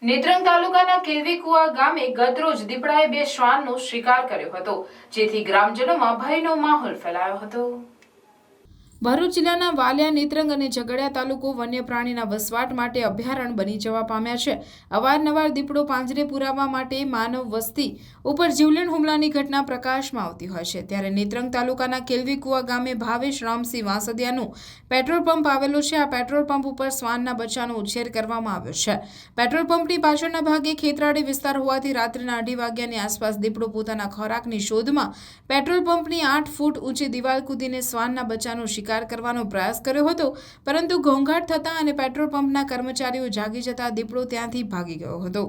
નેત્રંગ તાલુકાના કેલવીકુવા ગામે ગતરોજ દીપડાએ 2 શ્વાનનો શિકાર કર્યો હતો, જેથી ગ્રામજનોમાં ભયનો માહોલ ફેલાયો હતો। ભરૂચ જિલ્લાના વાલિયા, નેત્રંગ અને ઝઘડિયા તાલુકો વન્ય પ્રાણીના વસવાટ માટે અભયારણ્ય બની જવા પામ્યા છે। અવારનવાર દીપડો પાંજરે પુરાવવા માટે માનવ વસ્તી ઉપર જીવલેણ હુમલાની ઘટના પ્રકાશમાં આવતી હોય છે, ત્યારે નેત્રંગ તાલુકાના કેલવીકુવા ગામે ભાવેશ રામસિંહ વાંસદિયાનું પેટ્રોલ પંપ આવેલો છે। આ પેટ્રોલ પંપ ઉપર શ્વાનના બચ્ચાનો ઉછેર કરવામાં આવ્યો છે। પેટ્રોલ પંપની પાછળના ભાગે ખેતરાળી વિસ્તાર હોવાથી રાત્રિના 2:30 વાગ્યાની આસપાસ દીપડો પોતાના ખોરાકની શોધમાં પેટ્રોલ પંપની 8 ફૂટ ઊંચી દિવાલ કૂદીને શ્વાનના બચ્ચાનો શિકાર કરવાનો પ્રયાસ કર્યો હતો, પરંતુ ઘોંઘાટ થતા અને પેટ્રોલ પંપના કર્મચારીઓ જાગી જતા દીપડો ત્યાંથી ભાગી ગયો હતો।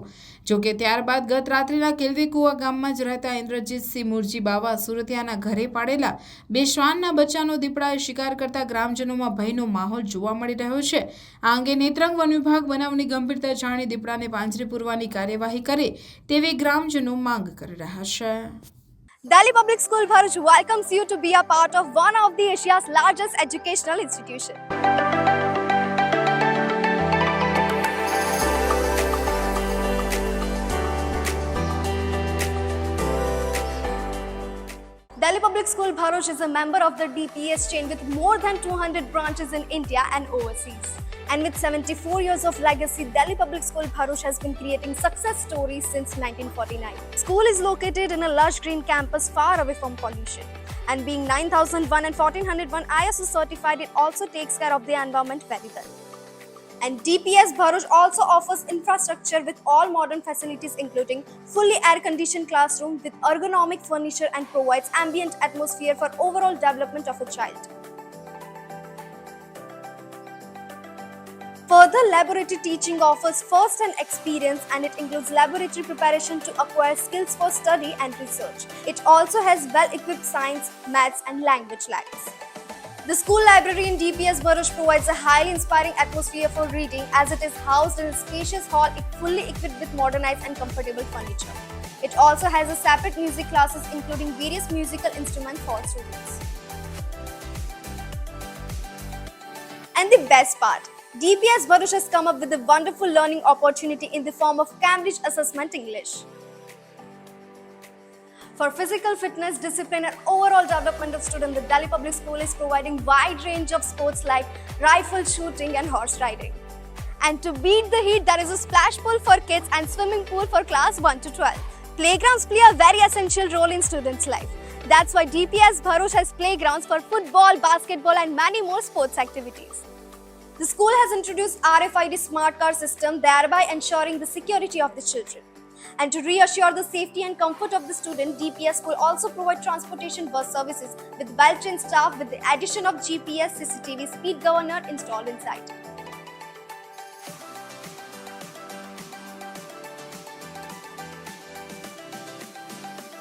જોકે ત્યારબાદ ગત રાત્રિના કેલવીકુવા ગામમાં જ રહેતા ઇન્દ્રજીતસિંહ મુરજી બાવા સુરતિયાના ઘરે પાડેલા 2 શ્વાનના બચ્ચાનો દીપડાએ શિકાર કરતા ગ્રામજનોમાં ભયનો માહોલ જોવા મળી રહ્યો છે। આ અંગે નેત્રંગ વન વિભાગ બનાવની ગંભીરતા જાણી દીપડાને પાંજરે પૂરવાની કાર્યવાહી કરે તેવી ગ્રામજનો માંગ કરી રહ્યા છે। Delhi Public School Bharuch welcomes you to be a part of one of the Asia's largest educational institution. Delhi Public School Bharuch is a member of the DPS chain with more than 200 branches in India and overseas. And with 74 years of legacy, Delhi Public School Bharuch has been creating success stories since 1949. School is located in a lush green campus far away from pollution. And being 9001 and 1401 ISO certified, it also takes care of the environment very well. And DPS Bharuch also offers infrastructure with all modern facilities including fully air-conditioned classroom with ergonomic furniture and provides ambient atmosphere for overall development of a child. Further, laboratory teaching offers first-hand experience and it includes laboratory preparation to acquire skills for study and research. It also has well-equipped science, maths and language labs. The school library in DPS Bharuch provides a highly inspiring atmosphere for reading as it is housed in a spacious hall fully equipped with modernized and comfortable furniture. It also has a separate music classes including various musical instruments for students. And the best part, DPS Bharuch has come up with a wonderful learning opportunity in the form of Cambridge Assessment English. For physical fitness, discipline and overall development of students, the Delhi Public School is providing wide range of sports like rifle shooting and horse riding. And to beat the heat, there is a splash pool for kids and swimming pool for class 1 to 12. Playgrounds play a very essential role in students' life. That's why DPS Bharuch has playgrounds for football, basketball and many more sports activities. The school has introduced RFID smart car system, thereby ensuring the security of the children. And to reassure the safety and comfort of the student, DPS school also provide transportation bus services with well-trained staff with the addition of GPS CCTV speed governor installed inside.